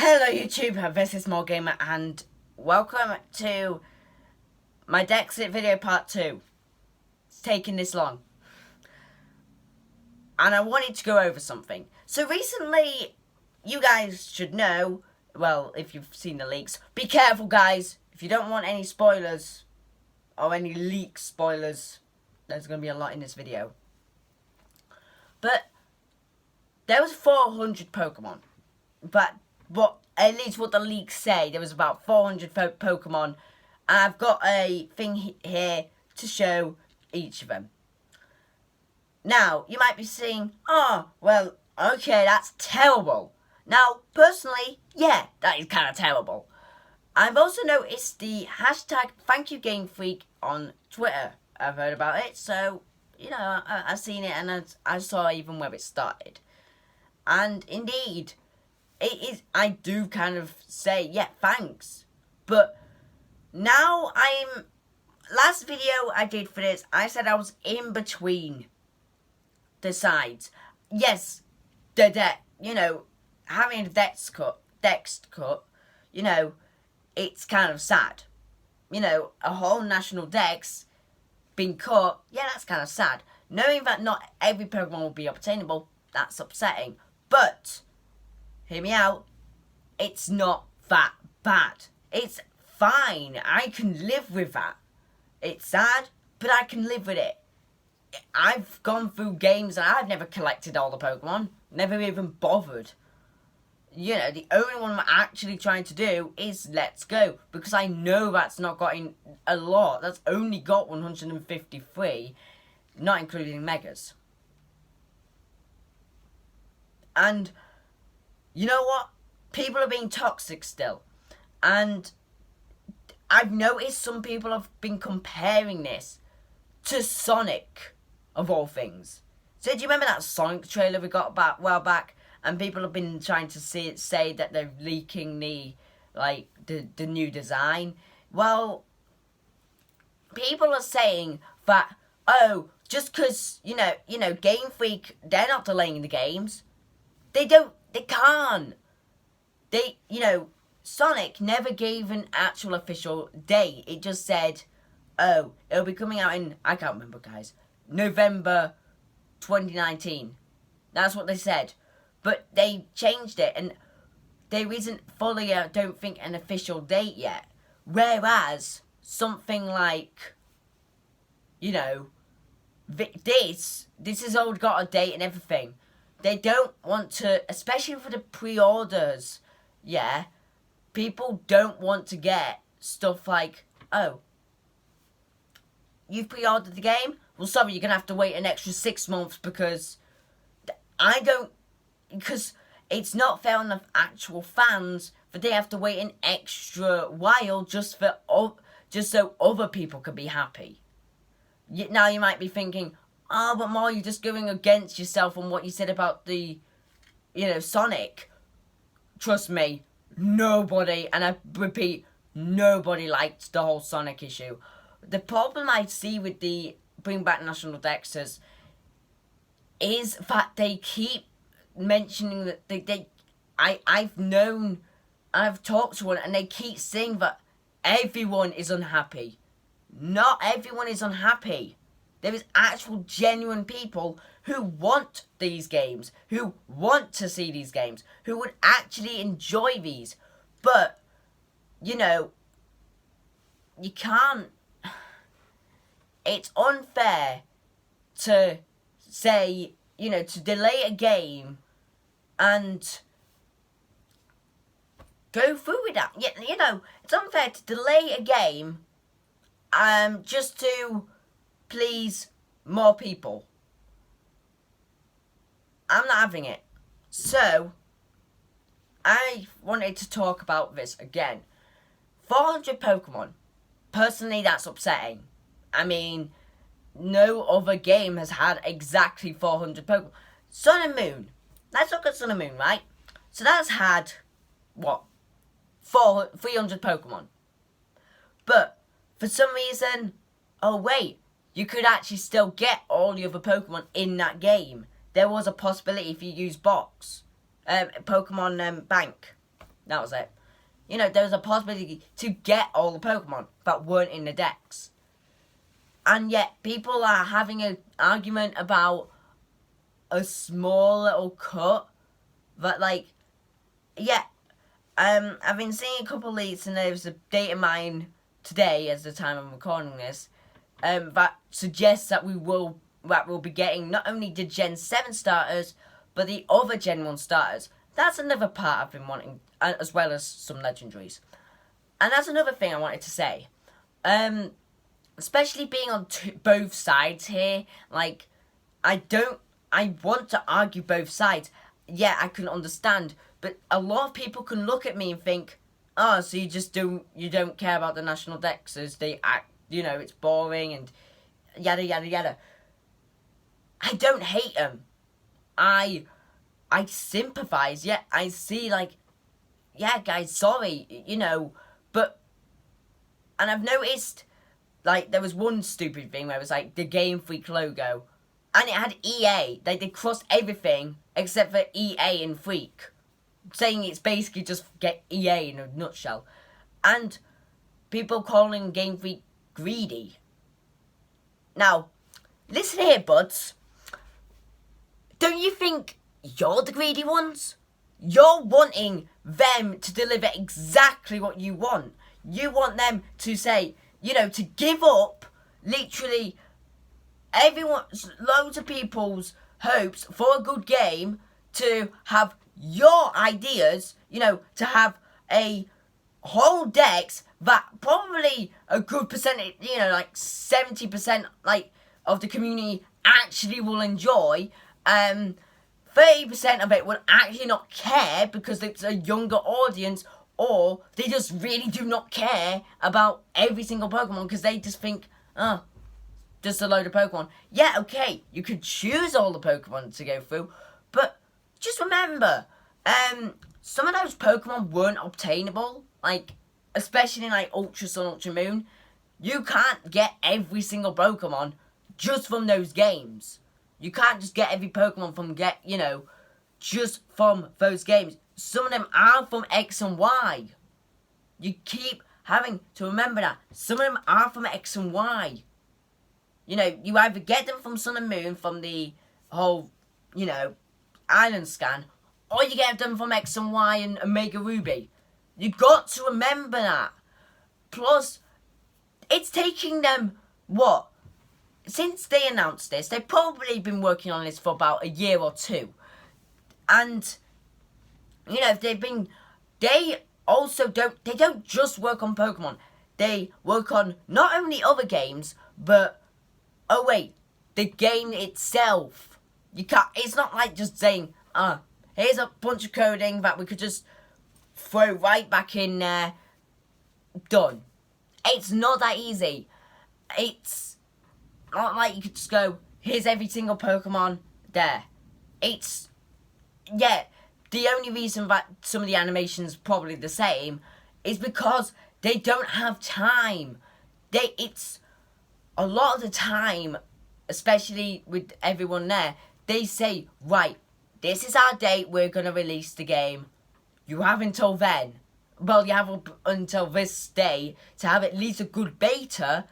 Hello YouTube, this is MaulGamer and welcome to my DEXIT video part 2. It's taking this long. And I wanted to go over something. So recently, you guys should know, well, if you've seen the leaks, be careful guys. If you don't want any spoilers, or any leak spoilers, there's going to be a lot in this video. But, there was 400 Pokemon. But at least what the leaks say, there was about 400 Pokemon. And I've got a thing here to show each of them. Now, you might be saying, oh, well, okay, that's terrible. Now, personally, yeah, that is kind of terrible. I've also noticed the hashtag #ThankYouGameFreak on Twitter. I've heard about it, so, you know, I've seen it and I saw even where it started. And indeed, it is, I do kind of say, yeah, thanks. But now last video I did for this, I said I was in between the sides. Yes, you know, having a dex cut, you know, it's kind of sad. You know, a whole national dex being cut, yeah, that's kind of sad. Knowing that not every Pokemon will be obtainable, that's upsetting. But, hear me out, it's not that bad. It's fine. I can live with that. It's sad, but I can live with it. I've gone through games and I've never collected all the Pokemon. Never even bothered. You know, the only one I'm actually trying to do is Let's Go. Because I know that's not gotten a lot. That's only got 153. Not including Megas. And, you know what? People are being toxic still. And I've noticed some people have been comparing this to Sonic, of all things. So do you remember that Sonic trailer we got a while back? And people have been trying to say that they're leaking the new design. Well, people are saying that, oh, just because, you know, Game Freak, they're not delaying the games. They can't. You know, Sonic never gave an actual official date. It just said, oh, it'll be coming out in, I can't remember, guys, November 2019. That's what they said. But they changed it, and there isn't fully, I don't think, an official date yet. Whereas, something like, you know, this has all got a date and everything. They don't want to, especially for the pre-orders, yeah, people don't want to get stuff like, oh, you've pre-ordered the game? Well, sorry, you're going to have to wait an extra 6 months because because it's not fair on the actual fans that they have to wait an extra while just so other people can be happy. Now you might be thinking, oh, but Maul, you're just going against yourself on what you said about the, you know, Sonic. Trust me, nobody, and I repeat, nobody liked the whole Sonic issue. The problem I see with the Bring Back National Dexters is that they keep mentioning that I've talked to one and they keep saying that everyone is unhappy. Not everyone is unhappy. There is actual genuine people who want these games, who want to see these games, who would actually enjoy these. But, you know, you can't, it's unfair to say, you know, to delay a game and go through with that. You know, it's unfair to delay a game just to please more people. I'm not having it. So, I wanted to talk about this again. 400 Pokemon. Personally, that's upsetting. I mean, no other game has had exactly 400 Pokemon. Sun and Moon. Let's look at Sun and Moon, right? So that's had, what? 300 Pokemon. But, for some reason, oh wait, you could actually still get all the other Pokemon in that game. There was a possibility if you use Pokemon Bank. That was it. You know, there was a possibility to get all the Pokemon that weren't in the Dex. And yet, people are having an argument about a small little cut. But, like, yeah. I've been seeing a couple leaks, and there was a data mine today, as the time I'm recording this, that suggests that we'll be getting not only the Gen 7 starters, but the other Gen 1 starters. That's another part I've been wanting, as well as some legendaries. And that's another thing I wanted to say. Especially being on both sides here, like, I want to argue both sides. Yeah, I can understand, but a lot of people can look at me and think, oh, so you don't care about the national dexes, they act, you know, it's boring and yada yada yada. I don't hate them. I sympathize, yeah, I see, like, yeah, guys, sorry, you know, but, and I've noticed, like, there was one stupid thing where it was, like, the Game Freak logo, and it had EA, like, they crossed everything except for EA and Freak, saying it's basically just get EA in a nutshell, and people calling Game Freak greedy. Now, listen here, buds, don't you think you're the greedy ones? You're wanting them to deliver exactly what you want. You want them to say, you know, to give up literally loads of people's hopes for a good game, to have your ideas, you know, to have a whole dex that probably a good percentage, you know, like 70% like of the community actually will enjoy. 30% of it will actually not care because it's a younger audience, or they just really do not care about every single Pokemon because they just think, oh, just a load of Pokemon. Yeah, okay, you could choose all the Pokemon to go through, but just remember, some of those Pokemon weren't obtainable, like, especially in, like, Ultra Sun, Ultra Moon. You can't get every single Pokemon just from those games. You can't just get every Pokemon from just from those games. Some of them are from X and Y. You keep having to remember that. Some of them are from X and Y. You know, you either get them from Sun and Moon, from the whole, you know, island scan, or you get them from X and Y and Omega Ruby. You got to remember that. Plus, it's taking them, what? Since they announced this, they've probably been working on this for about a year or two. And, you know, they don't just work on Pokemon. They work on not only other games, but, oh wait, the game itself. It's not like just saying, here's a bunch of coding that we could just throw right back in there. Done. It's not that easy. It's not like you could just go, here's every single Pokemon there. The only reason that some of the animations probably the same is because they don't have time. It's a lot of the time, especially with everyone there, they say, right, this is our date, we're going to release the game. You have until then. Well, you have until this day to have at least a good beta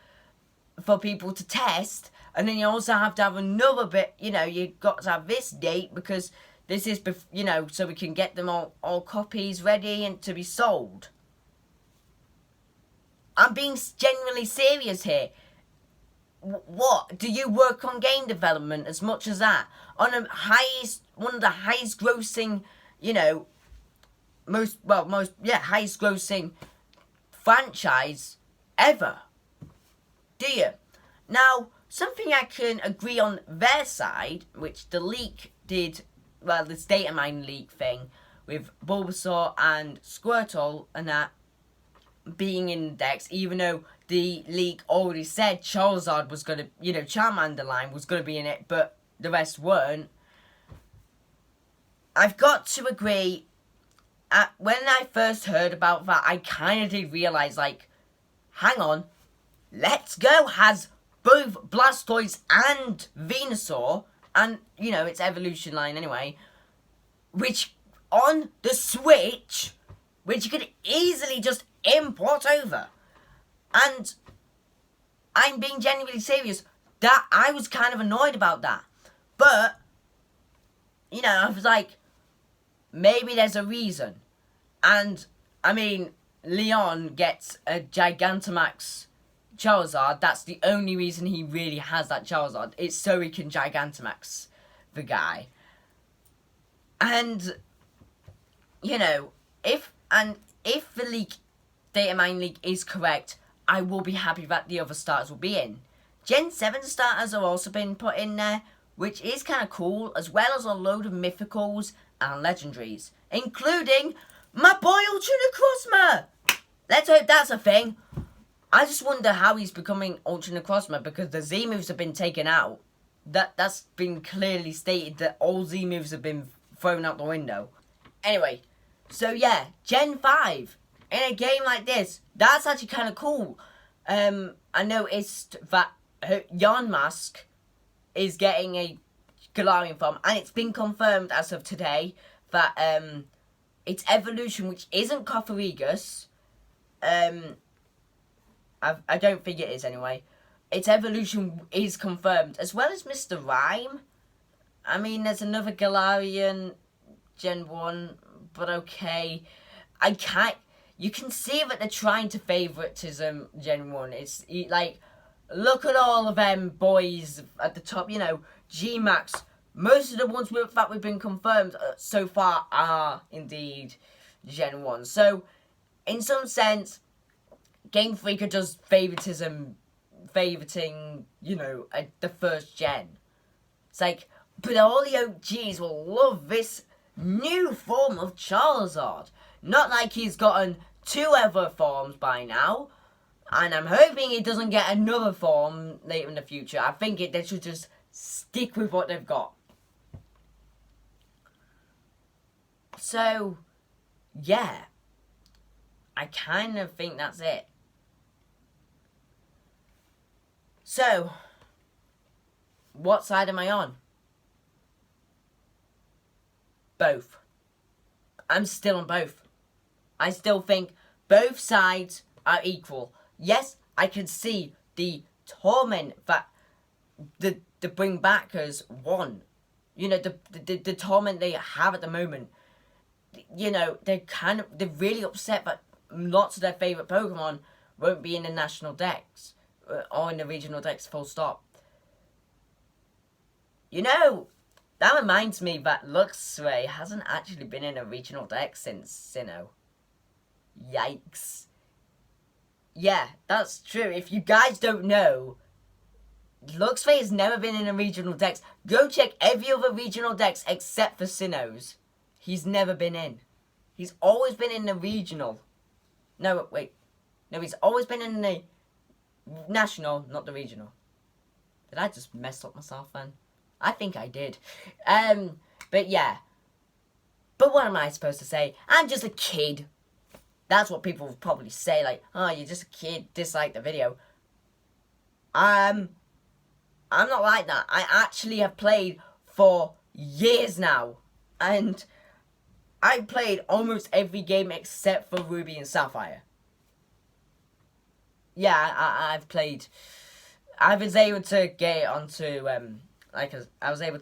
for people to test, and then you also have to have another bit, you know, you've got to have this date because this is, you know, so we can get them all copies ready and to be sold. I'm being genuinely serious here. What? Do you work on game development as much as that? On one of the highest grossing, you know, highest grossing franchise ever. Do you? Now, something I can agree on their side, which the leak did, well, this data mine leak thing, with Bulbasaur and Squirtle and that being in the Dex, even though the leak already said Charizard was going to, you know, Charmander line was going to be in it, but the rest weren't. I've got to agree, when I first heard about that, I kind of did realise, like, hang on, Let's Go has both Blastoise and Venusaur, and, you know, its evolution line anyway, which on the Switch, which you could easily just import over. And I'm being genuinely serious. That I was kind of annoyed about that. But, you know, I was like, maybe there's a reason. And, I mean, Leon gets a Gigantamax Charizard. That's the only reason he really has that Charizard. It's so he can Gigantamax the guy. And, you know, if the leak, data mine leak is correct, I will be happy that the other starters will be in. Gen 7 starters have also been put in there, which is kind of cool, as well as a load of mythicals and legendaries, including my boy Ultra Necrozma! Let's hope that's a thing. I just wonder how he's becoming Ultra Necrozma, because the Z moves have been taken out. That's been clearly stated that all Z moves have been thrown out the window. Anyway, so yeah, Gen 5. In a game like this, that's actually kind of cool. I noticed that Yarnmask is getting a Galarian form, and it's been confirmed as of today that its evolution, which isn't Cofferegus, I don't think it is anyway, its evolution is confirmed, as well as Mr. Rhyme. I mean, there's another Galarian Gen 1, but okay. You can see that they're trying to favoritism Gen 1. It's like, look at all of them boys at the top, you know, G-Max. Most of the ones that we've been confirmed so far are indeed Gen 1. So, in some sense, Game Freak are just favoriting, you know, the first gen. It's like, but all the OGs will love this new form of Charizard. Not like he's gotten 2 other forms by now. And I'm hoping he doesn't get another form later in the future. I think they should just stick with what they've got. So, yeah. I kind of think that's it. So, what side am I on? Both. I'm still on both. I still think both sides are equal. Yes, I can see the torment that the bring backers want. You know, the torment they have at the moment. You know, they're really upset that lots of their favourite Pokemon won't be in the national decks. Or in the regional decks, full stop. You know, that reminds me that Luxray hasn't actually been in a regional deck since Sinnoh. Yikes. Yeah, that's true. If you guys don't know, Luxray has never been in a regional dex. Go check every other regional dex except for Sinnoh's. He's never been in. He's always been in the regional. No, wait. No, he's always been in the national, not the regional. Did I just mess up myself then? I think I did. But yeah. But what am I supposed to say? I'm just a kid. That's what people will probably say, like, oh, you're just a kid, dislike the video. I'm not like that. I actually have played for years now. And I played almost every game except for Ruby and Sapphire. Yeah, I've played. I was able to get onto I was able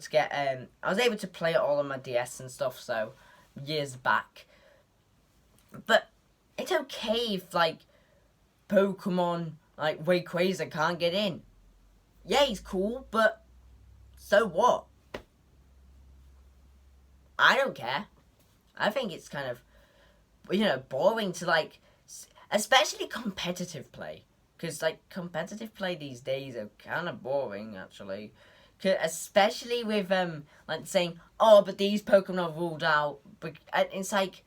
to play it all on my DS and stuff. So years back. But it's okay if like Pokemon like Rayquaza can't get in. Yeah, he's cool, but so what? I don't care. I think it's kind of, you know, boring to like, especially competitive play. Because, like, competitive play these days are kind of boring, actually. Especially with, like, saying, oh, but these Pokemon are ruled out. But it's like,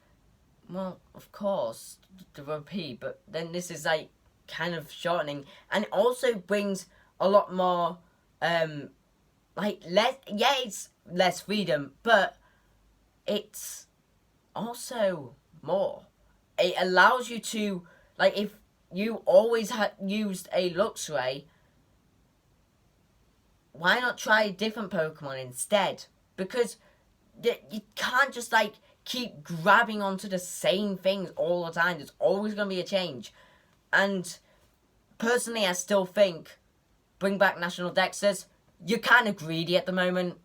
well, of course, they're OP. But then this is, like, kind of shortening. And it also brings a lot more, like, it's less freedom. But it's also more. It allows you to, like, if you always had used a Luxray, why not try a different Pokemon instead? Because you can't just, like, keep grabbing onto the same things all the time. There's always going to be a change. And personally, I still think, bring back national DEXIT. You're kind of greedy at the moment.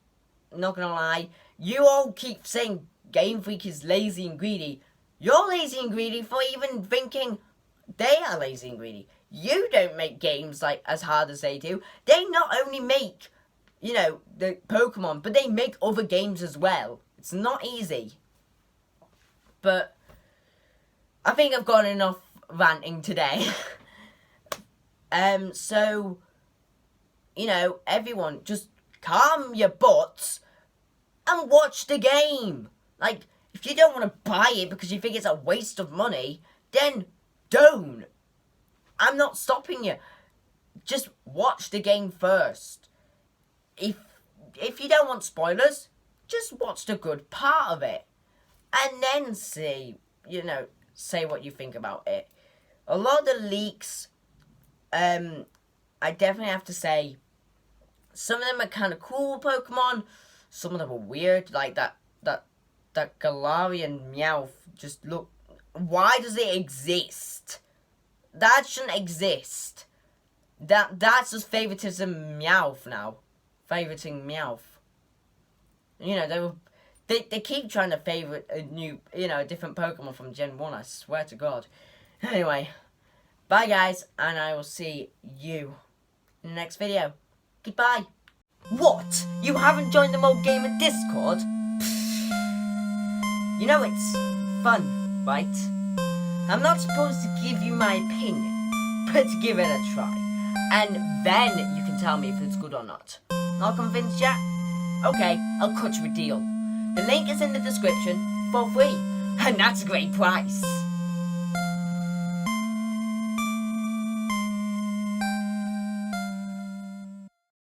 Not going to lie. You all keep saying Game Freak is lazy and greedy. You're lazy and greedy for even thinking they are lazy and greedy. You don't make games like as hard as they do. They not only make, you know, the Pokemon, but they make other games as well. It's not easy. But I think I've got enough ranting today. So, you know, everyone just calm your butts and watch the game. Like, if you don't want to buy it because you think it's a waste of money, then don't. I'm not stopping you. Just watch the game first. If you don't want spoilers, just watch the good part of it. And then see, you know, say what you think about it. A lot of the leaks, I definitely have to say, some of them are kind of cool Pokemon. Some of them are weird, like that Galarian Meowth. Just look, why does it exist? That shouldn't exist. That's just favoritism Meowth now. Favoriting Meowth. You know, they keep trying to favorite a new, you know, a different Pokemon from Gen 1, I swear to God. Anyway, bye guys, and I will see you in the next video. Goodbye. What? You haven't joined the MaulGamer Discord? You know it's fun, right? I'm not supposed to give you my opinion, but give it a try. And then you can tell me if it's good or not. Not convinced yet? Okay, I'll cut you a deal. The link is in the description for free, and that's a great price.